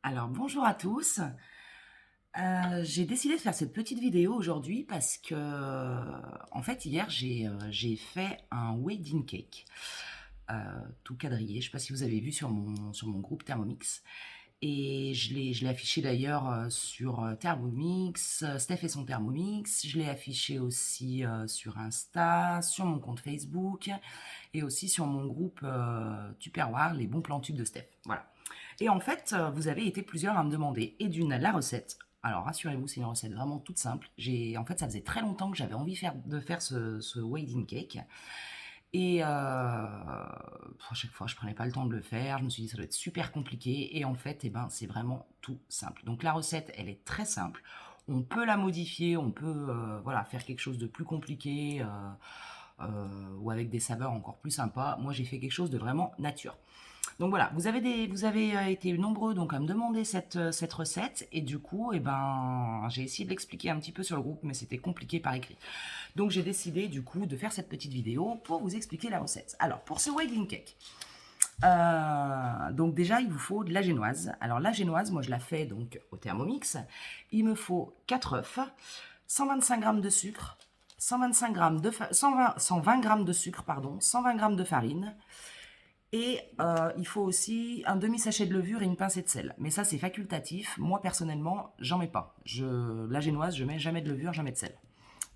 Alors bonjour à tous. J'ai décidé de faire cette petite vidéo aujourd'hui parce que, en fait hier j'ai fait un wedding cake, heu, tout quadrillé. Je ne sais pas si vous avez vu sur mon groupe Thermomix et je l'ai affiché d'ailleurs, sur, Thermomix, Steph et son Thermomix. Je l'ai affiché aussi, sur Insta, sur mon compte Facebook et aussi sur mon groupe, Tupperware, les bons plans tubes de Steph. Voilà. Et en fait, vous avez été plusieurs à me demander, et d'une, la recette. Alors rassurez-vous, c'est une recette vraiment toute simple. En fait, ça faisait très longtemps que j'avais envie de faire ce wedding cake. Et à chaque fois, je prenais pas le temps de le faire. Je me suis dit, ça doit être super compliqué. Et en fait, eh ben, c'est vraiment tout simple. Donc la recette, elle est très simple. On peut la modifier, on peut voilà, faire quelque chose de plus compliqué ou avec des saveurs encore plus sympas. Moi, j'ai fait quelque chose de vraiment nature. Donc voilà, vous avez été nombreux donc à me demander cette recette et du coup, eh ben, j'ai essayé de l'expliquer un petit peu sur le groupe, mais c'était compliqué par écrit. Donc j'ai décidé du coup de faire cette petite vidéo pour vous expliquer la recette. Alors pour ce wedding cake, donc déjà il vous faut de la génoise. Alors la génoise, moi je la fais donc au Thermomix. Il me faut 4 œufs, 125 g de sucre, 125 g de 120 g de sucre pardon, 120 g de farine. Et il faut aussi un demi-sachet de levure et une pincée de sel. Mais ça, c'est facultatif. Moi, personnellement, j'en mets pas. La génoise, je mets jamais de levure, jamais de sel.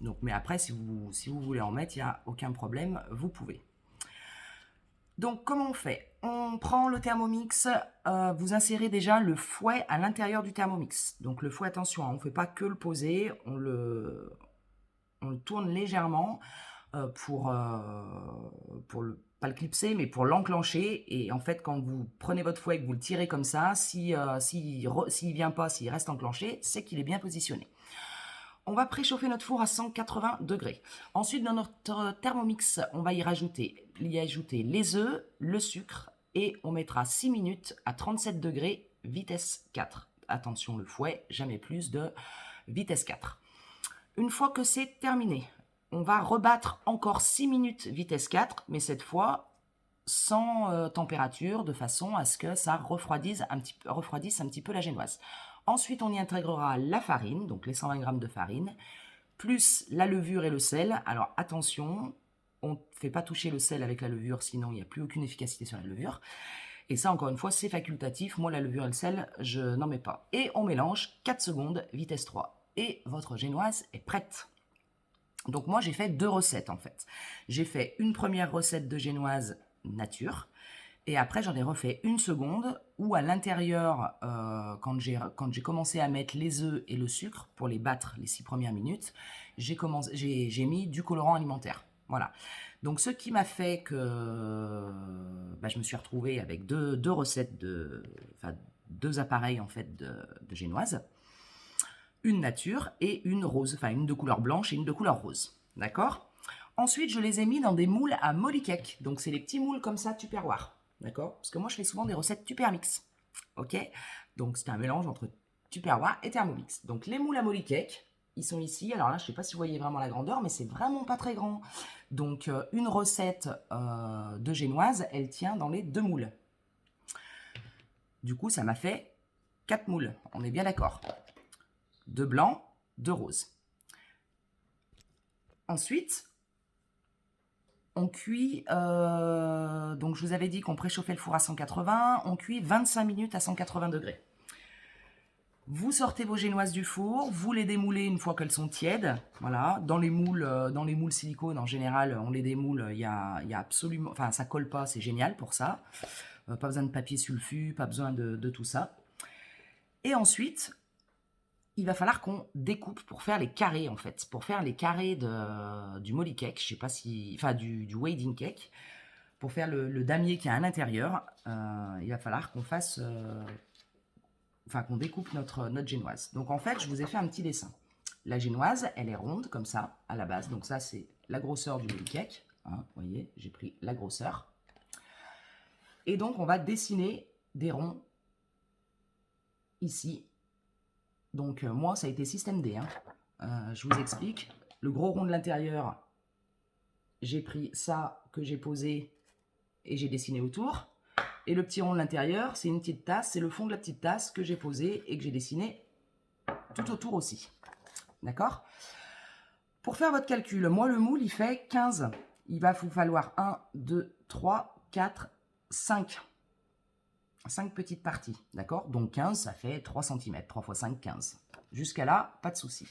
Donc, mais après, si vous voulez en mettre, il n'y a aucun problème, vous pouvez. Donc, comment on fait? On prend le Thermomix, vous insérez déjà le fouet à l'intérieur du Thermomix. Donc, le fouet, attention, hein, on ne fait pas que le poser, on le tourne légèrement pour pas le clipser, mais pour l'enclencher. Et en fait, quand vous prenez votre fouet et que vous le tirez comme ça, s'il vient pas, s'il reste enclenché, c'est qu'il est bien positionné. On va préchauffer notre four à 180 degrés. Ensuite, dans notre Thermomix, on va y ajouter les œufs, le sucre, et on mettra 6 minutes à 37 degrés, vitesse 4. Attention, le fouet, jamais plus de vitesse 4. Une fois que c'est terminé, on va rebattre encore 6 minutes vitesse 4, mais cette fois sans température, de façon à ce que ça refroidisse un petit peu la génoise. Ensuite, on y intégrera la farine, donc les 120 g de farine, plus la levure et le sel. Alors attention, on ne fait pas toucher le sel avec la levure, sinon il n'y a plus aucune efficacité sur la levure. Et ça, encore une fois, c'est facultatif. Moi, la levure et le sel, je n'en mets pas. Et on mélange 4 secondes, vitesse 3. Et votre génoise est prête. Donc moi, j'ai fait 2 recettes en fait. J'ai fait une première recette de génoise nature. Et après, j'en ai refait une seconde où à l'intérieur, quand j'ai commencé à mettre les œufs et le sucre pour les battre les 6 premières minutes, j'ai mis du colorant alimentaire. Voilà. Donc ce qui m'a fait que je me suis retrouvée avec deux recettes enfin, deux appareils en fait de génoise, une nature et une rose, enfin une de couleur blanche et une de couleur rose. D'accord? Ensuite, je les ai mis dans des moules à molly cake. Donc c'est les petits moules comme ça, Tupperware. D'accord? Parce que moi, je fais souvent des recettes Tuppermix. Ok? Donc c'est un mélange entre Tupperware et Thermomix. Donc les moules à molly cake, ils sont ici. Alors là, je ne sais pas si vous voyez vraiment la grandeur, mais c'est vraiment pas très grand. Donc une recette de génoise, elle tient dans les deux moules. Du coup, ça m'a fait 4 moules. On est bien d'accord. Deux blancs, deux roses. Ensuite, on cuit, donc je vous avais dit qu'on préchauffait le four à 180, on cuit 25 minutes à 180 degrés. Vous sortez vos génoises du four, vous les démoulez une fois qu'elles sont tièdes. Voilà, dans les moules silicone en général, on les démoule, il y a absolument, enfin ça colle pas, c'est génial pour ça. Pas besoin de papier sulfu, pas besoin de tout ça. Et ensuite, il va falloir qu'on découpe pour faire les carrés en fait, pour faire les carrés du molly cake, je sais pas si, enfin du wedding cake. Pour faire le damier qui est à l'intérieur, il va falloir qu'on fasse, enfin qu'on découpe notre génoise. Donc en fait, je vous ai fait un petit dessin. La génoise, elle est ronde comme ça à la base. Donc ça, c'est la grosseur du molly cake. Hein, vous voyez, j'ai pris la grosseur. Et donc on va dessiner des ronds ici. Donc moi, ça a été système D. Hein. Je vous explique. Le gros rond de l'intérieur, j'ai pris ça que j'ai posé et j'ai dessiné autour. Et le petit rond de l'intérieur, c'est une petite tasse, c'est le fond de la petite tasse que j'ai posé et que j'ai dessiné tout autour aussi. D'accord? Pour faire votre calcul, moi le moule il fait 15. Il va vous falloir 1, 2, 3, 4, 5. 5 petites parties, d'accord? Donc 15, ça fait 3 cm. 3 x 5, 15. Jusqu'à là, pas de souci.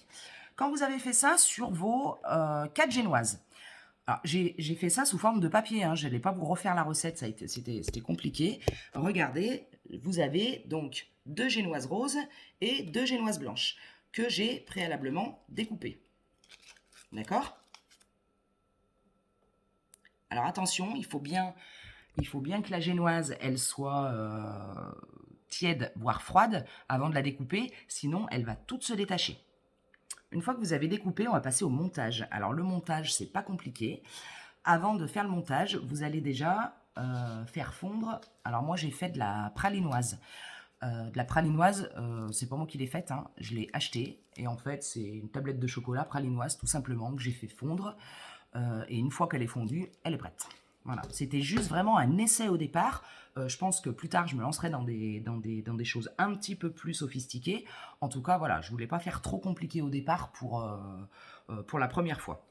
Quand vous avez fait ça sur vos 4 génoises, j'ai fait ça sous forme de papier, hein, je n'allais pas vous refaire la recette, c'était compliqué. Regardez, vous avez donc 2 génoises roses et 2 génoises blanches que j'ai préalablement découpées. D'accord? Alors attention, il faut bien que la génoise, elle soit tiède, voire froide, avant de la découper, sinon elle va toute se détacher. Une fois que vous avez découpé, on va passer au montage. Alors le montage, c'est pas compliqué. Avant de faire le montage, vous allez déjà faire fondre. Alors moi, j'ai fait de la pralinoise. C'est pas moi qui l'ai faite, hein. Je l'ai achetée. Et en fait, c'est une tablette de chocolat pralinoise, tout simplement, que j'ai fait fondre. Et une fois qu'elle est fondue, elle est prête. Voilà, c'était juste vraiment un essai au départ. Je pense que plus tard, je me lancerai dans des choses un petit peu plus sophistiquées. En tout cas, voilà, je voulais pas faire trop compliqué au départ pour la première fois.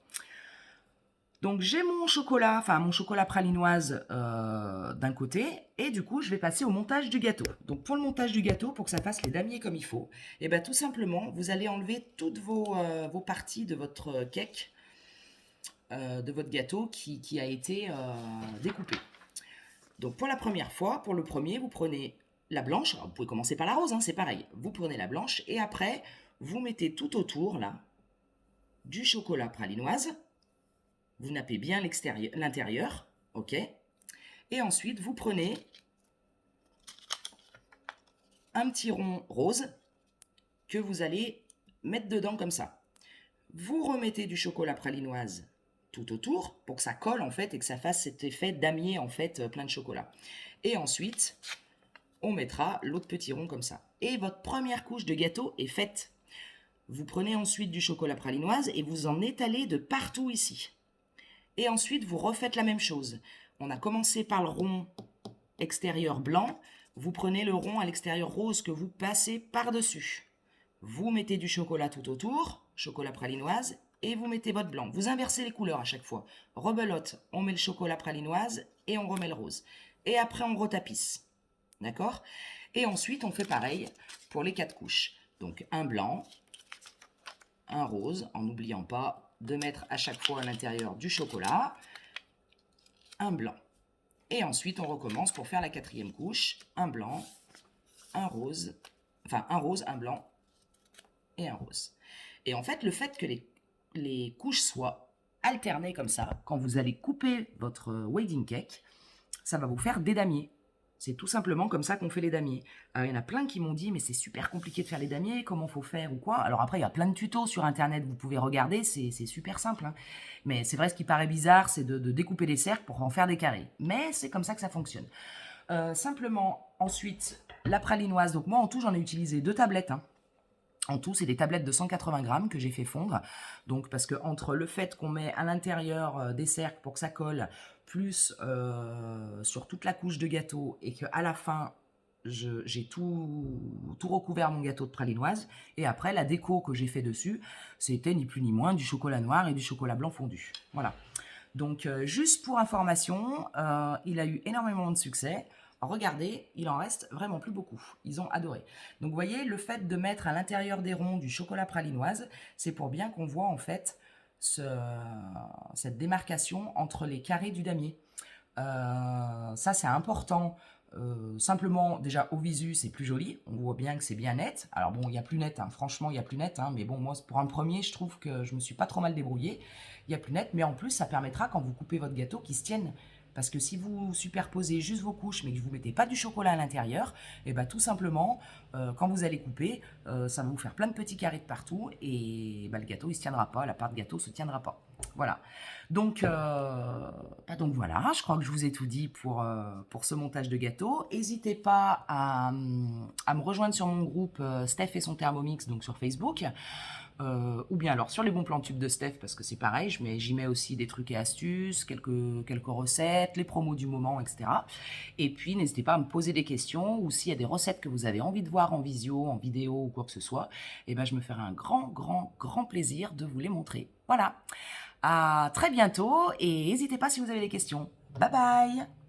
Donc j'ai mon chocolat pralinoise d'un côté, et du coup je vais passer au montage du gâteau. Donc pour le montage du gâteau, pour que ça fasse les damiers comme il faut, et bien tout simplement, vous allez enlever toutes vos parties de votre cake, de votre gâteau qui a été découpé. Donc pour la première fois, pour le premier, vous prenez la blanche. Alors, vous pouvez commencer par la rose, hein, c'est pareil. Vous prenez la blanche et après, vous mettez tout autour là du chocolat pralinoise. Vous nappez bien l'intérieur, ok? Et ensuite, vous prenez un petit rond rose que vous allez mettre dedans comme ça. Vous remettez du chocolat pralinoise tout autour pour que ça colle en fait et que ça fasse cet effet damier en fait plein de chocolat. Et ensuite, on mettra l'autre petit rond comme ça. Et votre première couche de gâteau est faite. Vous prenez ensuite du chocolat pralinoise et vous en étalez de partout ici. Et ensuite, vous refaites la même chose. On a commencé par le rond extérieur blanc. Vous prenez le rond à l'extérieur rose que vous passez par-dessus. Vous mettez du chocolat tout autour, chocolat pralinoise, et vous mettez votre blanc. Vous inversez les couleurs à chaque fois. Rebelote, on met le chocolat pralinoise et on remet le rose. Et après, on retapisse. D'accord? Et ensuite, on fait pareil pour les 4 couches. Donc, un blanc, un rose, en n'oubliant pas de mettre à chaque fois à l'intérieur du chocolat, un blanc. Et ensuite, on recommence pour faire la 4e couche. Un blanc, un rose, un blanc et un rose. Et en fait, le fait que les couches soient alternées comme ça, quand vous allez couper votre wedding cake, ça va vous faire des damiers. C'est tout simplement comme ça qu'on fait les damiers. Alors, il y en a plein qui m'ont dit, mais c'est super compliqué de faire les damiers, comment faut faire ou quoi. Alors après, il y a plein de tutos sur Internet, vous pouvez regarder, c'est super simple. Hein. Mais c'est vrai, ce qui paraît bizarre, c'est de découper des cercles pour en faire des carrés. Mais c'est comme ça que ça fonctionne. Simplement, ensuite, la pralinoise. Donc moi, en tout, j'en ai utilisé 2 tablettes. Hein. En tout, c'est des tablettes de 180 grammes que j'ai fait fondre. Donc, parce que entre le fait qu'on met à l'intérieur des cercles pour que ça colle, plus sur toute la couche de gâteau, et qu'à la fin, j'ai tout recouvert mon gâteau de pralinoise. Et après, la déco que j'ai fait dessus, c'était ni plus ni moins du chocolat noir et du chocolat blanc fondu. Voilà. Donc, juste pour information, il a eu énormément de succès. Regardez, il en reste vraiment plus beaucoup. Ils ont adoré. Donc, vous voyez, le fait de mettre à l'intérieur des ronds du chocolat pralinoise, c'est pour bien qu'on voit en fait cette démarcation entre les carrés du damier. Ça, c'est important. Simplement, déjà, au visu, c'est plus joli. On voit bien que c'est bien net. Alors bon, il y a plus net, hein. Franchement, il y a plus net. Hein. Mais bon, moi, pour un premier, je trouve que je me suis pas trop mal débrouillée. Il y a plus net, mais en plus, ça permettra, quand vous coupez votre gâteau, qu'il se tienne. Parce que si vous superposez juste vos couches, mais que vous ne mettez pas du chocolat à l'intérieur, et ben tout simplement, quand vous allez couper, ça va vous faire plein de petits carrés de partout, et le gâteau, il ne se tiendra pas, la part de gâteau ne se tiendra pas. Voilà. Donc voilà, je crois que je vous ai tout dit pour ce montage de gâteau. N'hésitez pas à me rejoindre sur mon groupe Steph et son Thermomix, donc sur Facebook. ou bien alors sur les bons plans tubes de Steph, parce que c'est pareil, j'y mets aussi des trucs et astuces, quelques recettes, les promos du moment, etc. Et puis, n'hésitez pas à me poser des questions, ou s'il y a des recettes que vous avez envie de voir en visio, en vidéo ou quoi que ce soit, eh ben, je me ferai un grand, grand, grand plaisir de vous les montrer. Voilà. À très bientôt et n'hésitez pas si vous avez des questions. Bye bye!